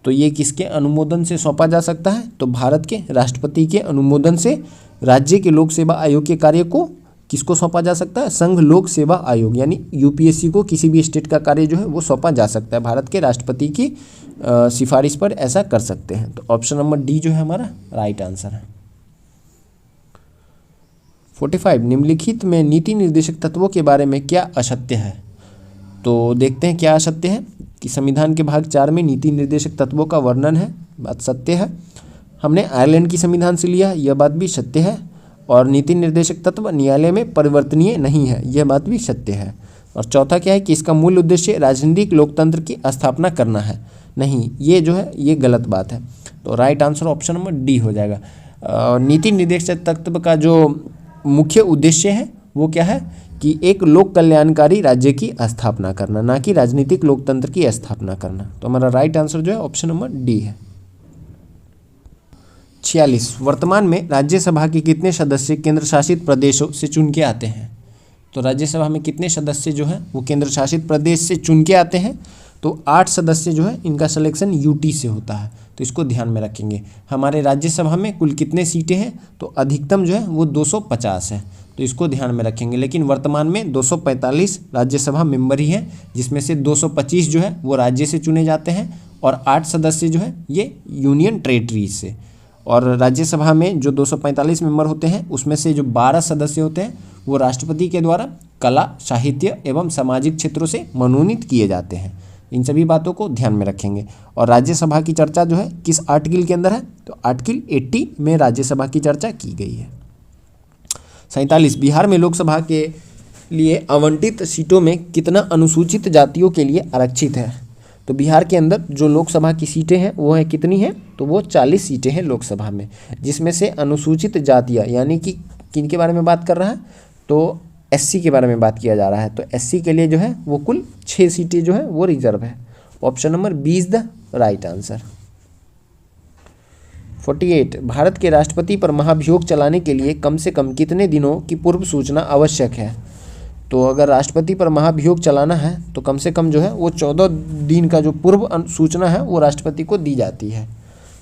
तो ये किसके अनुमोदन से सौंपा जा सकता है, तो भारत के राष्ट्रपति के अनुमोदन से राज्य के लोक सेवा आयोग के कार्य को किसको सौंपा जा सकता है, संघ लोक सेवा आयोग यानी यूपीएससी को किसी भी स्टेट का कार्य जो है वो सौंपा जा सकता है। भारत के राष्ट्रपति की सिफारिश पर ऐसा कर सकते हैं। तो ऑप्शन नंबर डी जो है हमारा राइट आंसर है। 45 निम्नलिखित में नीति निर्देशक तत्वों के बारे में क्या असत्य है। तो देखते हैं क्या असत्य है कि संविधान के भाग 4 में नीति निर्देशक तत्वों का वर्णन है, बात सत्य है। हमने आयरलैंड की संविधान से लिया, यह बात भी सत्य है। और नीति निर्देशक तत्व न्यायालय में परिवर्तनीय नहीं है, यह बात भी सत्य है। और चौथा क्या है कि इसका मूल उद्देश्य राजनीतिक लोकतंत्र की स्थापना करना है, नहीं, ये जो है ये गलत बात है। तो right answer option number D हो जाएगा। नीति निर्देशक तत्व का जो मुख्य उद्देश्य है वो क्या है कि एक लोक कल्याणकारी राज्य की स्थापना करना, ना कि राजनीतिक लोकतंत्र की स्थापना करना। तो हमारा राइट आंसर जो है ऑप्शन नंबर डी है। 46 वर्तमान में राज्यसभा के कितने सदस्य केंद्र शासित प्रदेशों से चुन के आते हैं। तो राज्यसभा में कितने सदस्य जो है वो केंद्र शासित प्रदेश से चुन के आते हैं। तो 8 सदस्य जो है इनका सिलेक्शन यूटी से होता है, तो इसको ध्यान में रखेंगे। हमारे राज्यसभा में कुल कितने सीटें हैं, तो अधिकतम जो है वो 250 है, तो इसको ध्यान में रखेंगे। लेकिन वर्तमान में 245 राज्यसभा मेंबर ही हैं, जिसमें से 225 जो है वो राज्य से चुने जाते हैं और 8 सदस्य जो है ये यूनियन टेरेटरीज से। और राज्यसभा में जो 245 मेंबर होते हैं उसमें से जो 12 सदस्य होते हैं वो राष्ट्रपति के द्वारा कला, साहित्य एवं सामाजिक क्षेत्रों से मनोनीत किए जाते हैं। इन सभी बातों को ध्यान में रखेंगे। और राज्यसभा की चर्चा जो है किस आर्टिकल के अंदर है, तो आर्टिकल 80 में राज्यसभा की चर्चा की गई है। 47 बिहार में लोकसभा के लिए आवंटित सीटों में कितना अनुसूचित जातियों के लिए आरक्षित है। तो बिहार के अंदर जो लोकसभा की सीटें हैं वो है कितनी हैं, तो वो 40 सीटें हैं लोकसभा में, जिसमें से अनुसूचित जातियाँ यानी कि किन के बारे में बात कर रहा है, तो एससी के बारे में बात किया जा रहा है। तो एससी के लिए जो है वो कुल 6 सीटें जो है वो रिजर्व है। Option number B is the right answer. 48 Bharat के राष्ट्रपति पर महाभियोग चलाने के लिए कम से कम कितने दिनों की पूर्व सूचना आवश्यक है। तो अगर राष्ट्रपति पर महाभियोग चलाना है तो कम से कम जो है वो 14 दिन का जो पूर्व सूचना है वो राष्ट्रपति को दी जाती है।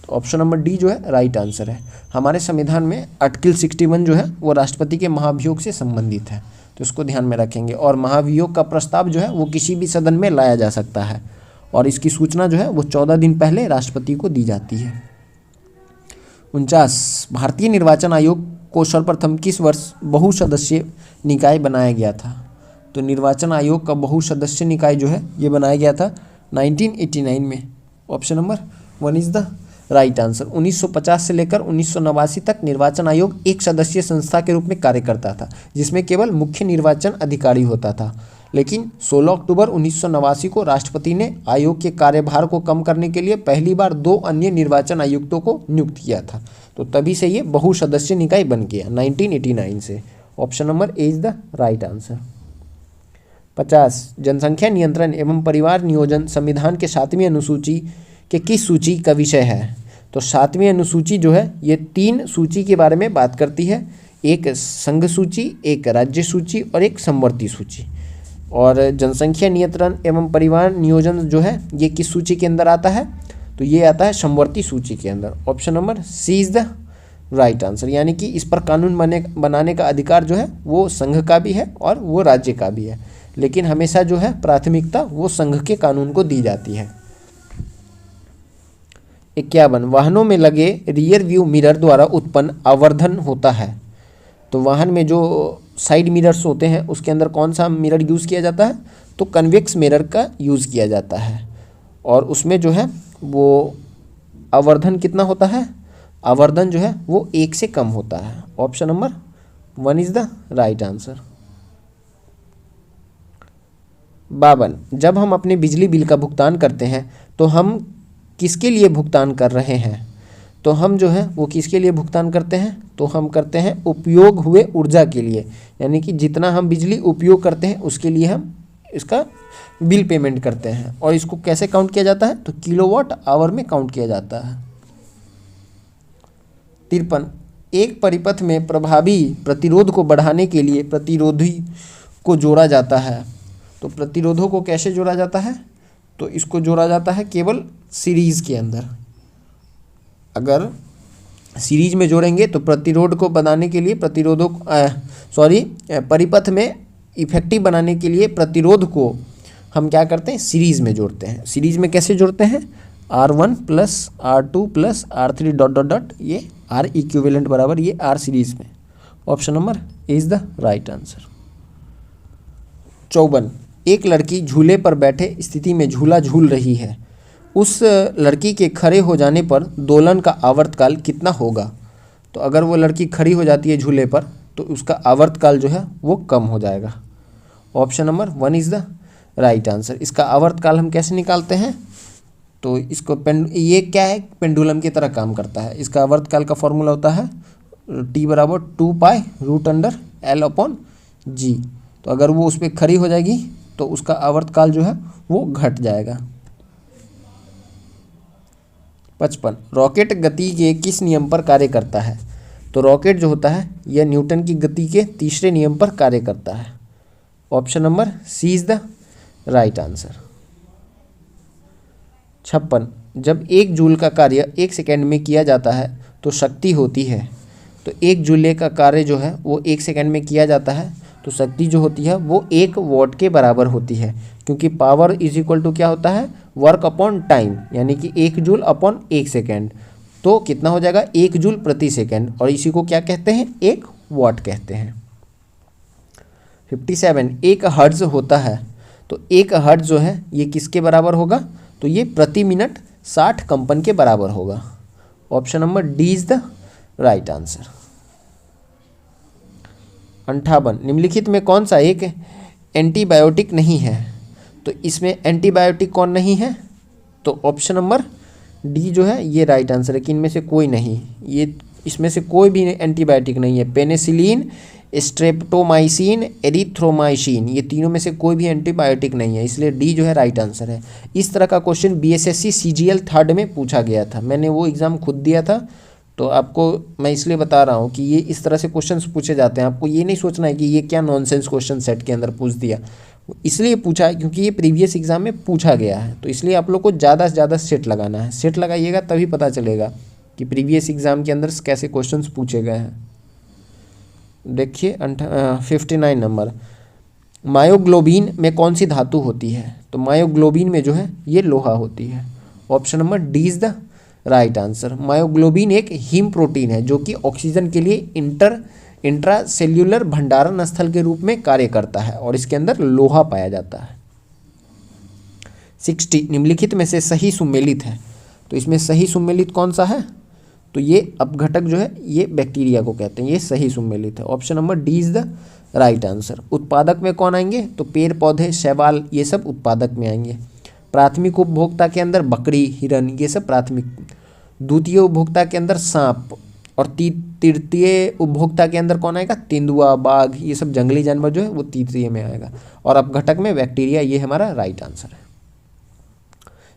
तो ऑप्शन नंबर डी जो है राइट आंसर है। हमारे संविधान में आर्टिकल 61 जो है वो राष्ट्रपति के महाभियोग से संबंधित है, तो इसको ध्यान में रखेंगे। और महाभियोग का प्रस्ताव जो है वो किसी भी सदन में लाया जा सकता है और इसकी सूचना जो है वो 14 दिन पहले राष्ट्रपति को दी जाती है। 49 भारतीय निर्वाचन आयोग को सर्वप्रथम किस वर्ष बहुसदस्यीय निकाय बनाया गया था। तो निर्वाचन आयोग का बहुसदस्यीय निकाय जो है ये बनाया गया था 1989 में। Option number 1 is the right answer. 1950 से लेकर 1989 तक निर्वाचन आयोग एक सदस्यीय संस्था के रूप में कार्य करता था, जिसमें केवल मुख्य निर्वाचन अधिकारी होता था। लेकिन 16 अक्टूबर 1989 को राष्ट्रपति ने आयोग के कार्यभार को कम करने के लिए पहली बार 2 अन्य निर्वाचन आयुक्तों को नियुक्त किया था। तो तभी से ये बहुसदस्य निकाय बन गया 1989 से। Option number A is the right answer. 50 जनसंख्या नियंत्रण एवं परिवार नियोजन संविधान के 7वीं अनुसूची के किस सूची का विषय है? तो 7वीं अनुसूची जो है ये 3 सूची के बारे में बात करती है, एक संघ सूची, एक राज्य सूची और एक समवर्ती सूची। और जनसंख्या नियंत्रण एवं परिवार नियोजन जो है ये किस सूची के अंदर आता है? तो ये आता है समवर्ती सूची के अंदर। Option number C is the right answer, यानी कि इस पर कानून बनाने का अधिकार जो है वो संघ का भी है और वो राज्य का भी है, लेकिन हमेशा जो है प्राथमिकता वो संघ के कानून को दी जाती है। 51 वाहनों में लगे रियर व्यू मिरर द्वारा उत्पन्न आवर्धन होता है। तो वाहन में जो साइड मिरर्स होते हैं उसके अंदर कौन सा मिरर यूज़ किया जाता है? तो कन्वेक्स मिरर का यूज़ किया जाता है, और उसमें जो है वो आवर्धन कितना होता है? आवर्धन जो है वो 1 से कम होता है। Option number 1 is the right answer. 52 जब हम अपने बिजली बिल का भुगतान करते हैं तो हम किसके लिए भुगतान कर रहे हैं? तो हम जो है वो किसके लिए भुगतान करते हैं? तो हम करते हैं उपयोग हुए ऊर्जा के लिए, यानी कि जितना हम बिजली उपयोग करते हैं उसके लिए हम इसका बिल पेमेंट करते हैं। और इसको कैसे काउंट किया जाता है? तो किलोवाट आवर में काउंट किया जाता है। 53 एक परिपथ में प्रभावी प्रतिरोध को बढ़ाने के लिए प्रतिरोधी को जोड़ा जाता है। तो प्रतिरोधों को कैसे जोड़ा जाता है? तो इसको जोड़ा जाता है केवल सीरीज़ के अंदर। अगर सीरीज में जोड़ेंगे तो प्रतिरोध को बनाने के लिए परिपथ में इफेक्टिव बनाने के लिए प्रतिरोध को हम क्या करते हैं? सीरीज में जोड़ते हैं। सीरीज में कैसे जोड़ते हैं? R1 plus R2 plus R3 dot dot dot, ये R इक्विवेलेंट बराबर ये R सीरीज में। Option number is the right answer. 54 एक लड़की झूले पर बैठे स्थिति में झूला झूल रही है, उस लड़की के खड़े हो जाने पर दोलन का आवर्तकाल कितना होगा? तो अगर वो लड़की खड़ी हो जाती है झूले पर तो उसका आवर्तकाल जो है वो कम हो जाएगा। Option number 1 is the right answer. इसका आवर्तकाल हम कैसे निकालते हैं? तो इसको ये क्या है? पेंडुलम की तरह काम करता है। इसका आवर्तकाल का फॉर्मूला होता है T बराबर 2π√L/G। तो अगर वो उस पर खड़ी हो जाएगी तो उसका आवर्तकाल जो है वो घट जाएगा। 55 रॉकेट गति के किस नियम पर कार्य करता है? तो रॉकेट जो होता है यह न्यूटन की गति के तीसरे नियम पर कार्य करता है। Option number C is the right answer. 56 जब 1 जूल का कार्य 1 सेकेंड में किया जाता है तो शक्ति होती है। तो 1 जूल का कार्य जो है वो 1 सेकेंड में किया जाता है तो शक्ति जो होती है वो 1 वॉट के बराबर होती है, क्योंकि पावर इज इक्वल टू क्या होता है? वर्क अपॉन टाइम, यानी कि 1 जूल अपॉन 1 सेकेंड। तो कितना हो जाएगा? 1 जूल प्रति सेकेंड, और इसी को क्या कहते हैं? 1 वॉट कहते हैं। 57 1 हर्ट्ज होता है। तो 1 हर्ट्ज जो है ये किसके बराबर होगा? तो ये प्रति मिनट 60 कंपन के बराबर होगा। Option number D is the right answer. 58 निम्नलिखित में कौन सा एक एंटीबायोटिक नहीं है? तो इसमें एंटीबायोटिक कौन नहीं है? तो ऑप्शन नंबर डी जो है ये राइट आंसर है कि इनमें से कोई नहीं, ये इसमें से कोई भी एंटीबायोटिक नहीं है। पेनिसिलिन, स्ट्रेप्टोमाइसिन, एरिथ्रोमाइसिन, ये तीनों में से कोई भी एंटीबायोटिक नहीं है, इसलिए डी जो है राइट आंसर है। इस तरह का क्वेश्चन BSSC CGL 3rd में पूछा गया था, मैंने वो एग्ज़ाम खुद दिया था, तो आपको मैं इसलिए बता रहा हूँ कि ये इस तरह से क्वेश्चंस पूछे जाते हैं। आपको ये नहीं सोचना है कि ये क्या नॉनसेंस क्वेश्चन सेट के अंदर पूछ दिया, इसलिए पूछा है क्योंकि ये प्रीवियस एग्जाम में पूछा गया है। तो इसलिए आप लोग को ज़्यादा से ज़्यादा सेट लगाना है, सेट लगाइएगा तभी पता चलेगा कि प्रीवियस एग्जाम के अंदर कैसे क्वेश्चंस पूछे गए हैं। देखिए 59 नंबर, मायोग्लोबिन में कौन सी धातु होती है? तो मायोग्लोबिन में जो है ये लोहा होती है। Option number D is the right answer. Myoglobin एक हीम प्रोटीन है जो कि ऑक्सीजन के लिए इंट्रासेल्युलर भंडारण स्थल के रूप में कार्य करता है और इसके अंदर लोहा पाया जाता है। 60 निम्नलिखित में से सही सुमेलित है। तो इसमें सही सुमेलित कौन सा है? तो ये अपघटक जो है ये बैक्टीरिया को कहते हैं, ये सही सुमेलित है। Option number D is the right answer. उत्पादक में कौन आएंगे? तो पेड़ पौधे, शैवाल, ये सब उत्पादक में आएंगे। प्राथमिक उपभोक्ता के अंदर बकरी, हिरन, ये सब प्राथमिक। द्वितीय उपभोक्ता के अंदर सांप और तृतीय उपभोक्ता के अंदर कौन आएगा? तेंदुआ, बाघ, ये सब जंगली जानवर जो है वो तृतीय में आएगा। और अपघटक में बैक्टीरिया, ये हमारा राइट आंसर है।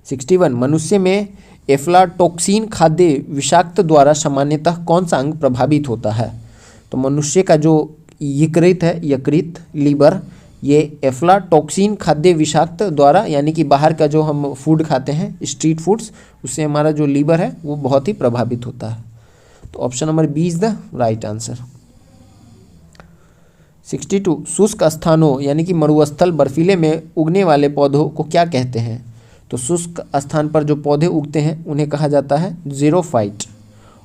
61 मनुष्य में एफ्लाटॉक्सिन खाद्य विषाक्त द्वारा सामान्यतः कौन सा अंग प्रभावित होता है? तो मनुष्य का जो यकृत है, यकृत, लीवर, ये एफ्लाटॉक्सिन खाद्य विषाक्त द्वारा, यानी कि बाहर का जो हम फूड खाते हैं स्ट्रीट फूड्स, उससे हमारा जो लीवर है वो बहुत ही प्रभावित होता है। तो option number B is the right answer. 62 शुष्क स्थानों यानी कि मरुस्थल बर्फीले में उगने वाले पौधों को क्या कहते हैं? तो शुष्क स्थान पर जो पौधे उगते हैं उन्हें कहा जाता है xerophyte.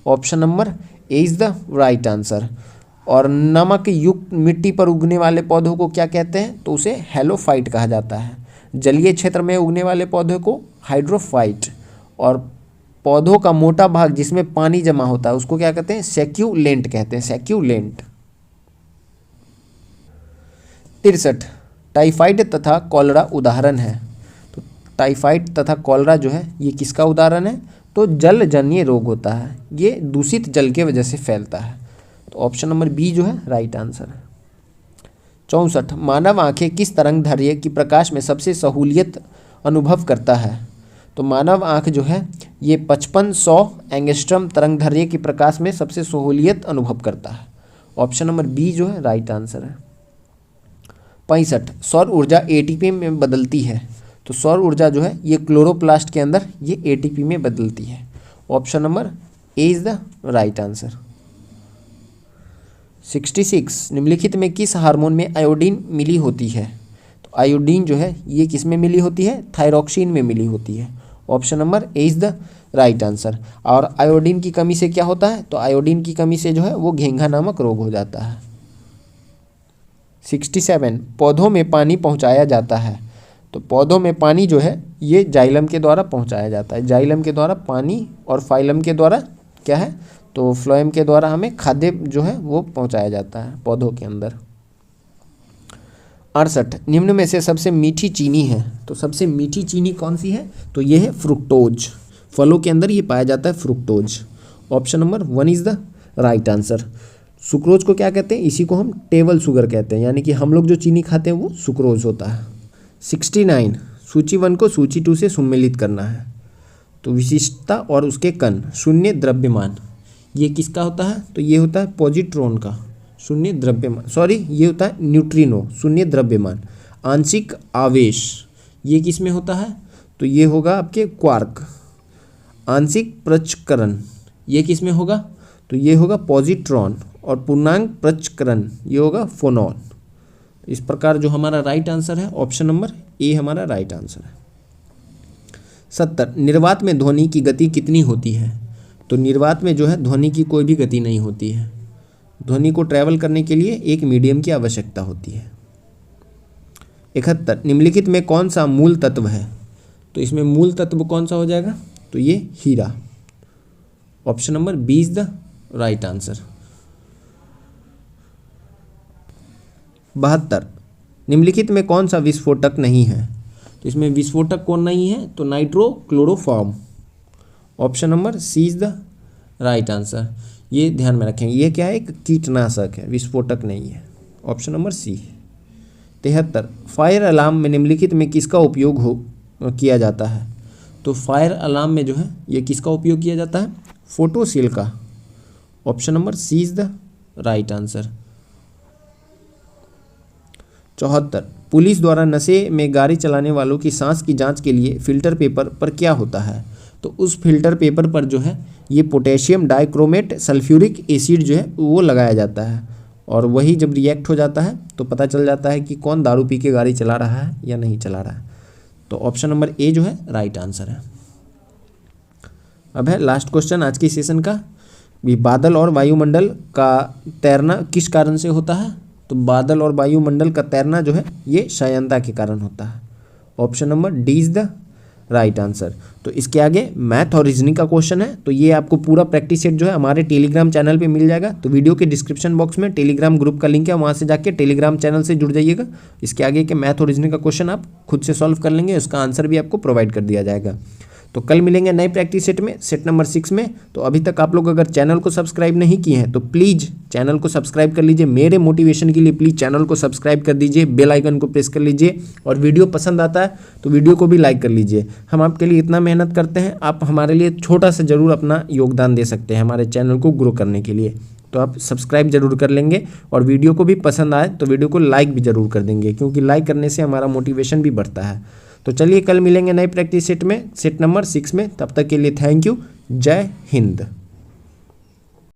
Option number A is the right answer. और नमक युक्त मिट्टी पर उगने वाले पौधों को क्या कहते हैं? तो उसे हेलोफाइट कहा जाता है। जलीय क्षेत्र में उगने वाले पौधों को हाइड्रोफाइट, और पौधों का मोटा भाग जिसमें पानी जमा होता है उसको क्या कहते हैं? सैक्यूलेंट कहते हैं, सैक्यूलेंट। 63 टाइफाइड तथा कॉलरा उदाहरण है। तो टाइफाइड तथा कॉलरा जो है ये किसका उदाहरण है? तो जलजन्य रोग होता है, ये दूषित जल के वजह से फैलता है। तो ऑप्शन नंबर बी जो है राइट आंसर है। 64 मानव आंखें किस तरंगदैर्घ्य की प्रकाश में सबसे सहूलियत अनुभव करता है? तो मानव आंख जो है ये 5500 एंगस्ट्रम तरंगदैर्घ्य की प्रकाश में सबसे सहूलियत अनुभव करता है। ऑप्शन नंबर बी जो है राइट आंसर है। 65 सौर ऊर्जा एटीपी में बदलती है। तो सौर ऊर्जा जो है ये क्लोरोप्लास्ट के अंदर ये एटीपी में बदलती है। Option number A is the right answer. 66 निम्नलिखित में किस हार्मोन में आयोडीन मिली होती है? तो आयोडीन जो है ये किस में मिली होती है? थायरॉक्सिन में मिली होती है। Option number A is the right answer. और आयोडीन की कमी से क्या होता है? तो आयोडीन की कमी से जो है वो घेंघा नामक रोग हो जाता है। 67 पौधों में पानी पहुंचाया जाता है। तो पौधों में पानी जो है ये जाइलम के द्वारा पहुंचाया जाता है। जाइलम के द्वारा पानी, और फाइलम के द्वारा क्या है? तो फ्लोएम के द्वारा हमें खाद्य जो है वो पहुंचाया जाता है पौधों के अंदर। 68 निम्न में से सबसे मीठी चीनी है। तो सबसे मीठी चीनी कौन सी है? तो ये है फ्रुक्टोज। फलों के अंदर ये पाया जाता है fructose. Option number 1 is the right answer. Sucrose को क्या कहते हैं? इसी को हम टेबल शुगर कहते हैं, यानी कि हम लोग जो चीनी खाते हैं वो सुक्रोज होता है। 69 सूची 1 को सूची 2 से सम्मिलित करना है। तो विशिष्टता और उसके कण, शून्य द्रव्यमान, ये किसका होता है? तो ये होता है पॉजिट्रॉन का शून्य द्रव्यमान, सॉरी ये होता है न्यूट्रिनो शून्य द्रव्यमान। आंशिक आवेश ये किस में होता है? तो ये होगा आपके क्वार्क। आंशिक प्रचक्रण ये किस में होगा? तो ये होगा पॉजिट्रॉन। और पूर्णांक प्रचक्रण ये होगा फोनॉन। इस प्रकार जो हमारा राइट आंसर है ऑप्शन नंबर ए हमारा राइट आंसर है। 70 निर्वात में ध्वनि की गति कितनी होती है? तो निर्वात में जो है ध्वनि की कोई भी गति नहीं होती है। ध्वनि को ट्रैवल करने के लिए एक मीडियम की आवश्यकता होती है। 71 निम्नलिखित में कौन सा मूल तत्व है? तो इसमें मूल तत्व कौन सा हो जाएगा? तो ये हीरा। Option number B is the right answer. 72 निम्नलिखित में कौन सा विस्फोटक नहीं है? तो इसमें विस्फोटक कौन नहीं है? तो nitrochloroform. Option number C is the right answer. ये ध्यान में रखेंगे, ये क्या है? एक कीटनाशक है, विस्फोटक नहीं है। Option number C. 73 fire alarm में निम्नलिखित में किसका उपयोग किया जाता है? तो फायर अलार्म में जो है ये किसका उपयोग किया जाता है? फोटो सेल का। Option number C is the right answer. 74 police द्वारा नशे में गाड़ी चलाने वालों की सांस की जांच के लिए फिल्टर पेपर पर क्या होता है? तो उस फिल्टर पेपर पर जो है ये पोटेशियम डाइक्रोमेट सल्फ्यूरिक एसिड जो है वो लगाया जाता है, और वही जब रिएक्ट हो जाता है तो पता चल जाता है कि कौन दारू पी के गाड़ी चला रहा है या नहीं चला रहा है। तो ऑप्शन नंबर ए जो है राइट आंसर है। अब है लास्ट क्वेश्चन आज के सेशन का, भी बादल और वायुमंडल का तैरना किस कारण से होता है? तो बादल और वायुमंडल का तैरना जो है ये क्षयंता के कारण होता है। Option number D is the right answer. तो इसके आगे मैथ और रीजनिंग का क्वेश्चन है, तो ये आपको पूरा प्रैक्टिस सेट जो है हमारे टेलीग्राम चैनल पे मिल जाएगा। तो वीडियो के डिस्क्रिप्शन बॉक्स में टेलीग्राम ग्रुप का लिंक है, वहाँ से जाके टेलीग्राम चैनल से जुड़ जाइएगा। इसके आगे के मैथ और रीजनिंग का क्वेश्चन आप खुद से सॉल्व कर लेंगे, उसका आंसर भी आपको प्रोवाइड कर दिया जाएगा। तो कल मिलेंगे नए प्रैक्टिस सेट में, सेट नंबर 6 में। तो अभी तक आप लोग अगर चैनल को सब्सक्राइब नहीं किए हैं तो प्लीज़ चैनल को सब्सक्राइब कर लीजिए। मेरे मोटिवेशन के लिए प्लीज़ चैनल को सब्सक्राइब कर दीजिए, बेल आइकन को प्रेस कर लीजिए, और वीडियो पसंद आता है तो वीडियो को भी लाइक कर लीजिए। हम आपके लिए इतना मेहनत करते हैं, आप हमारे लिए छोटा सा ज़रूर अपना योगदान दे सकते हैं हमारे चैनल को ग्रो करने के लिए। तो आप सब्सक्राइब जरूर कर लेंगे, और वीडियो को भी पसंद आए तो वीडियो को लाइक भी जरूर कर देंगे, क्योंकि लाइक करने से हमारा मोटिवेशन भी बढ़ता है। तो चलिए कल मिलेंगे नए प्रैक्टिस सेट में, सेट नंबर 6 में। तब तक के लिए थैंक यू। जय हिंद।